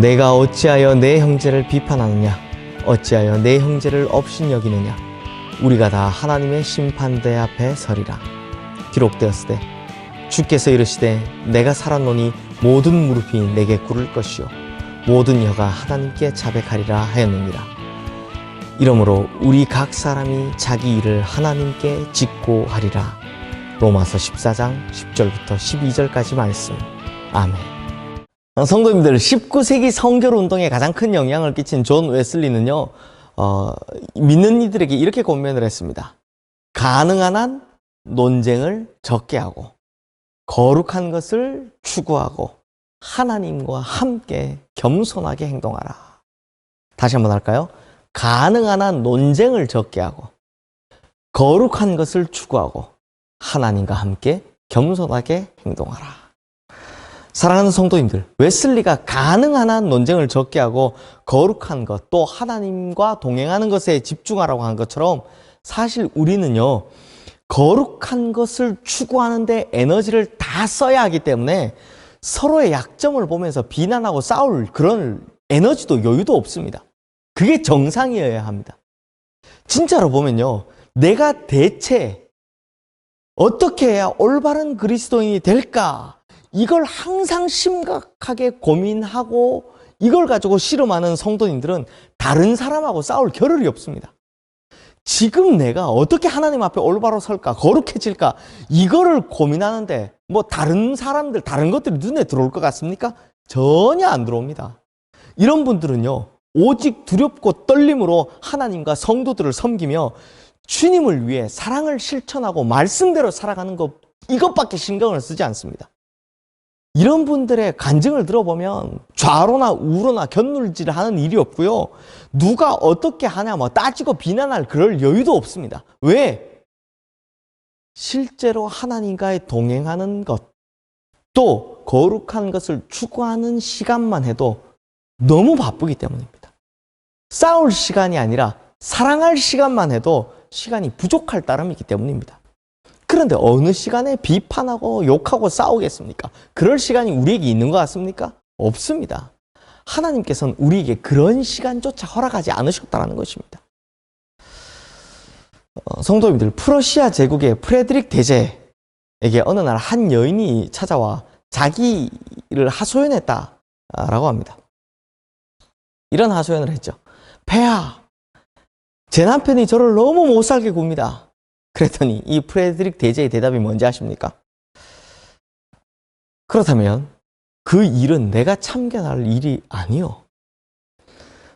내가 어찌하여 내 형제를 비판하느냐? 어찌하여 내 형제를 업신여기느냐? 우리가 다 하나님의 심판대 앞에 서리라. 기록되었으되 주께서 이르시되 내가 살았노니 모든 무릎이 내게 꿇을 것이요 모든 혀가 하나님께 자백하리라 하였느니라. 이러므로 우리 각 사람이 자기 일을 하나님께 짓고 하리라. 로마서 14장 10절부터 12절까지 말씀. 아멘. 성도님들, 19세기 성결 운동에 가장 큰 영향을 끼친 존 웨슬리는요, 믿는 이들에게 이렇게 권면을 했습니다. 가능한 한 논쟁을 적게 하고 거룩한 것을 추구하고 하나님과 함께 겸손하게 행동하라. 다시 한번 할까요? 가능한 한 논쟁을 적게 하고 거룩한 것을 추구하고 하나님과 함께 겸손하게 행동하라. 사랑하는 성도님들, 웨슬리가 가능한 한 논쟁을 적게 하고 거룩한 것, 또 하나님과 동행하는 것에 집중하라고 한 것처럼 사실 우리는요, 거룩한 것을 추구하는데 에너지를 다 써야 하기 때문에 서로의 약점을 보면서 비난하고 싸울 그런 에너지도 여유도 없습니다. 그게 정상이어야 합니다. 진짜로 보면요, 내가 대체 어떻게 해야 올바른 그리스도인이 될까? 이걸 항상 심각하게 고민하고 이걸 가지고 씨름하는 성도님들은 다른 사람하고 싸울 겨를이 없습니다. 지금 내가 어떻게 하나님 앞에 올바로 설까, 거룩해질까, 이거를 고민하는데 뭐 다른 사람들, 다른 것들이 눈에 들어올 것 같습니까? 전혀 안 들어옵니다. 이런 분들은요, 오직 두렵고 떨림으로 하나님과 성도들을 섬기며 주님을 위해 사랑을 실천하고 말씀대로 살아가는 것, 이것밖에 신경을 쓰지 않습니다. 이런 분들의 간증을 들어보면 좌로나 우로나 곁눈질을 하는 일이 없고요. 누가 어떻게 하냐 뭐 따지고 비난할 그럴 여유도 없습니다. 왜? 실제로 하나님과의 동행하는 것, 또 거룩한 것을 추구하는 시간만 해도 너무 바쁘기 때문입니다. 싸울 시간이 아니라 사랑할 시간만 해도 시간이 부족할 따름이기 때문입니다. 그런데 어느 시간에 비판하고 욕하고 싸우겠습니까? 그럴 시간이 우리에게 있는 것 같습니까? 없습니다. 하나님께서는 우리에게 그런 시간조차 허락하지 않으셨다는 것입니다. 성도님들, 프러시아 제국의 프레드릭 대제에게 어느 날 한 여인이 찾아와 자기를 하소연했다라고 합니다. 이런 하소연을 했죠. 폐하, 제 남편이 저를 너무 못 살게 굽니다. 그랬더니 이 프레드릭 대제의 대답이 뭔지 아십니까? 그렇다면 그 일은 내가 참견할 일이 아니요.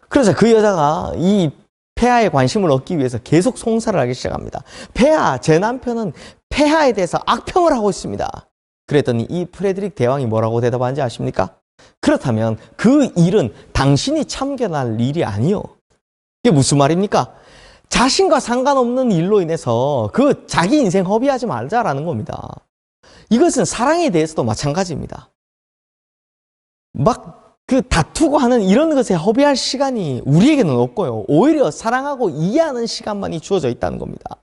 그래서 그 여자가 이 폐하의 관심을 얻기 위해서 계속 송사를 하기 시작합니다. 폐하, 제 남편은 폐하에 대해서 악평을 하고 있습니다. 그랬더니 이 프레드릭 대왕이 뭐라고 대답하는지 아십니까? 그렇다면 그 일은 당신이 참견할 일이 아니요. 이게 무슨 말입니까? 자신과 상관없는 일로 인해서 그 자기 인생 허비하지 말자라는 겁니다. 이것은 사랑에 대해서도 마찬가지입니다. 막 그 다투고 하는 이런 것에 허비할 시간이 우리에게는 없고요. 오히려 사랑하고 이해하는 시간만이 주어져 있다는 겁니다.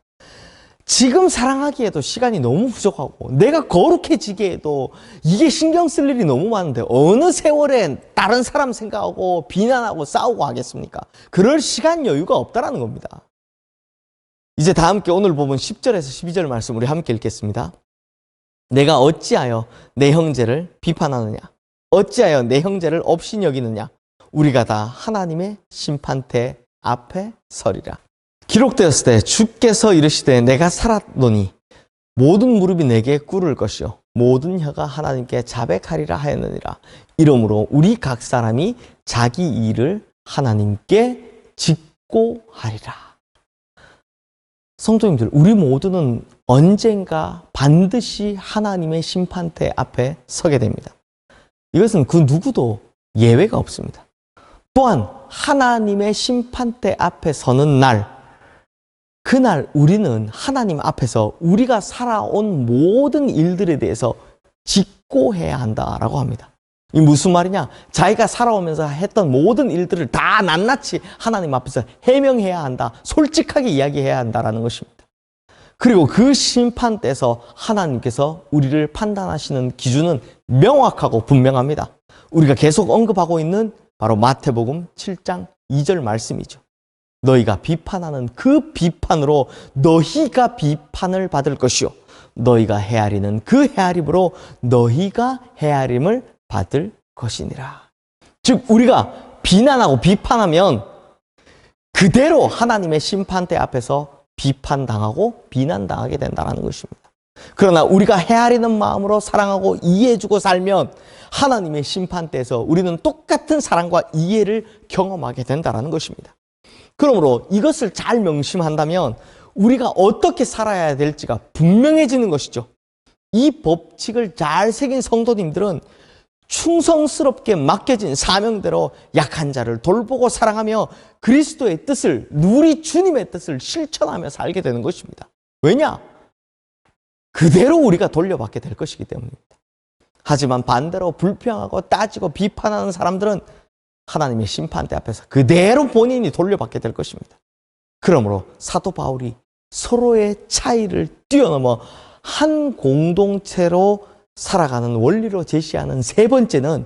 지금 사랑하기에도 시간이 너무 부족하고 내가 거룩해지기에도 이게 신경 쓸 일이 너무 많은데 어느 세월에 다른 사람 생각하고 비난하고 싸우고 하겠습니까? 그럴 시간 여유가 없다라는 겁니다. 이제 다 함께 오늘 본문 10절에서 12절 말씀 우리 함께 읽겠습니다. 내가 어찌하여 내 형제를 비판하느냐? 어찌하여 내 형제를 업신여기느냐? 우리가 다 하나님의 심판대 앞에 서리라. 기록되었을 때 주께서 이르시되 내가 살았노니 모든 무릎이 내게 꿇을 것이요 모든 혀가 하나님께 자백하리라 하였느니라. 이러므로 우리 각 사람이 자기 일을 하나님께 짓고 하리라. 성도님들, 우리 모두는 언젠가 반드시 하나님의 심판대 앞에 서게 됩니다. 이것은 그 누구도 예외가 없습니다. 또한 하나님의 심판대 앞에 서는 날, 그날 우리는 하나님 앞에서 우리가 살아온 모든 일들에 대해서 직고해야 한다라고 합니다. 이 무슨 말이냐? 자기가 살아오면서 했던 모든 일들을 다 낱낱이 하나님 앞에서 해명해야 한다. 솔직하게 이야기해야 한다라는 것입니다. 그리고 그 심판 때에서 하나님께서 우리를 판단하시는 기준은 명확하고 분명합니다. 우리가 계속 언급하고 있는 바로 마태복음 7장 2절 말씀이죠. 너희가 비판하는 그 비판으로 너희가 비판을 받을 것이요 너희가 헤아리는 그 헤아림으로 너희가 헤아림을 받을 것이니라. 즉 우리가 비난하고 비판하면 그대로 하나님의 심판대 앞에서 비판당하고 비난당하게 된다는 것입니다. 그러나 우리가 헤아리는 마음으로 사랑하고 이해해주고 살면 하나님의 심판대에서 우리는 똑같은 사랑과 이해를 경험하게 된다는 것입니다. 그러므로 이것을 잘 명심한다면 우리가 어떻게 살아야 될지가 분명해지는 것이죠. 이 법칙을 잘 새긴 성도님들은 충성스럽게 맡겨진 사명대로 약한 자를 돌보고 사랑하며 그리스도의 뜻을, 우리 주님의 뜻을 실천하며 살게 되는 것입니다. 왜냐? 그대로 우리가 돌려받게 될 것이기 때문입니다. 하지만 반대로 불평하고 따지고 비판하는 사람들은 하나님의 심판대 앞에서 그대로 본인이 돌려받게 될 것입니다. 그러므로 사도 바울이 서로의 차이를 뛰어넘어 한 공동체로 살아가는 원리로 제시하는 세 번째는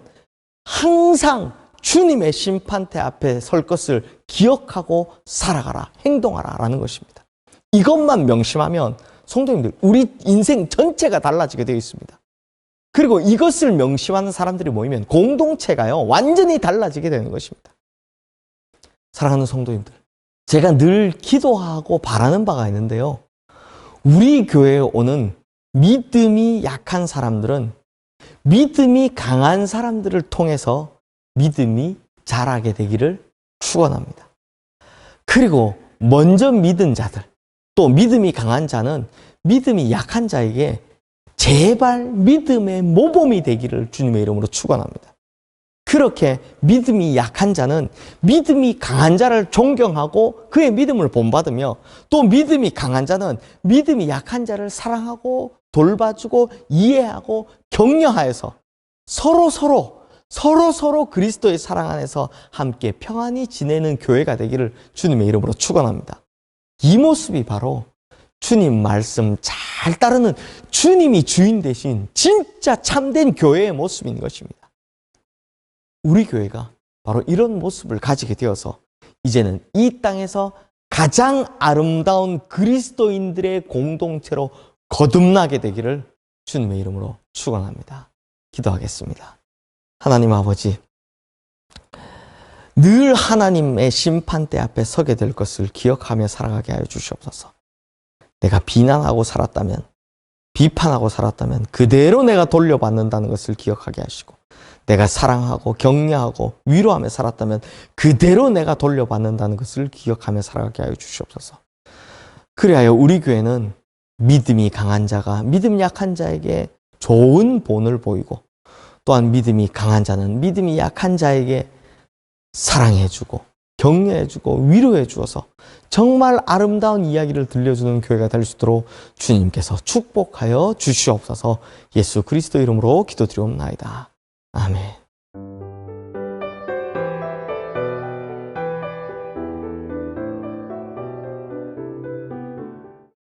항상 주님의 심판대 앞에 설 것을 기억하고 살아가라, 행동하라 라는 것입니다. 이것만 명심하면 성도님들, 우리 인생 전체가 달라지게 되어 있습니다. 그리고 이것을 명심하는 사람들이 모이면 공동체가요, 완전히 달라지게 되는 것입니다. 사랑하는 성도님들, 제가 늘 기도하고 바라는 바가 있는데요. 우리 교회에 오는 믿음이 약한 사람들은 믿음이 강한 사람들을 통해서 믿음이 자라게 되기를 축원합니다. 그리고 먼저 믿은 자들, 또 믿음이 강한 자는 믿음이 약한 자에게 제발 믿음의 모범이 되기를 주님의 이름으로 축원합니다. 그렇게 믿음이 약한 자는 믿음이 강한 자를 존경하고 그의 믿음을 본받으며, 또 믿음이 강한 자는 믿음이 약한 자를 사랑하고 돌봐주고 이해하고 격려하여서 서로 그리스도의 사랑 안에서 함께 평안히 지내는 교회가 되기를 주님의 이름으로 축원합니다. 이 모습이 바로 주님 말씀 잘 따르는 주님이 주인 되신 진짜 참된 교회의 모습인 것입니다. 우리 교회가 바로 이런 모습을 가지게 되어서 이제는 이 땅에서 가장 아름다운 그리스도인들의 공동체로 거듭나게 되기를 주님의 이름으로 축원합니다. 기도하겠습니다. 하나님 아버지, 늘 하나님의 심판대 앞에 서게 될 것을 기억하며 살아가게 하여 주시옵소서. 내가 비난하고 살았다면, 비판하고 살았다면 그대로 내가 돌려받는다는 것을 기억하게 하시고, 내가 사랑하고 격려하고 위로하며 살았다면 그대로 내가 돌려받는다는 것을 기억하며 살아가게 하여 주시옵소서. 그리하여 우리 교회는 믿음이 강한 자가 믿음 약한 자에게 좋은 본을 보이고, 또한 믿음이 강한 자는 믿음이 약한 자에게 사랑해주고 격려해주고 위로해 주어서 정말 아름다운 이야기를 들려주는 교회가 될 수 있도록 주님께서 축복하여 주시옵소서. 예수 그리스도 이름으로 기도드리옵나이다.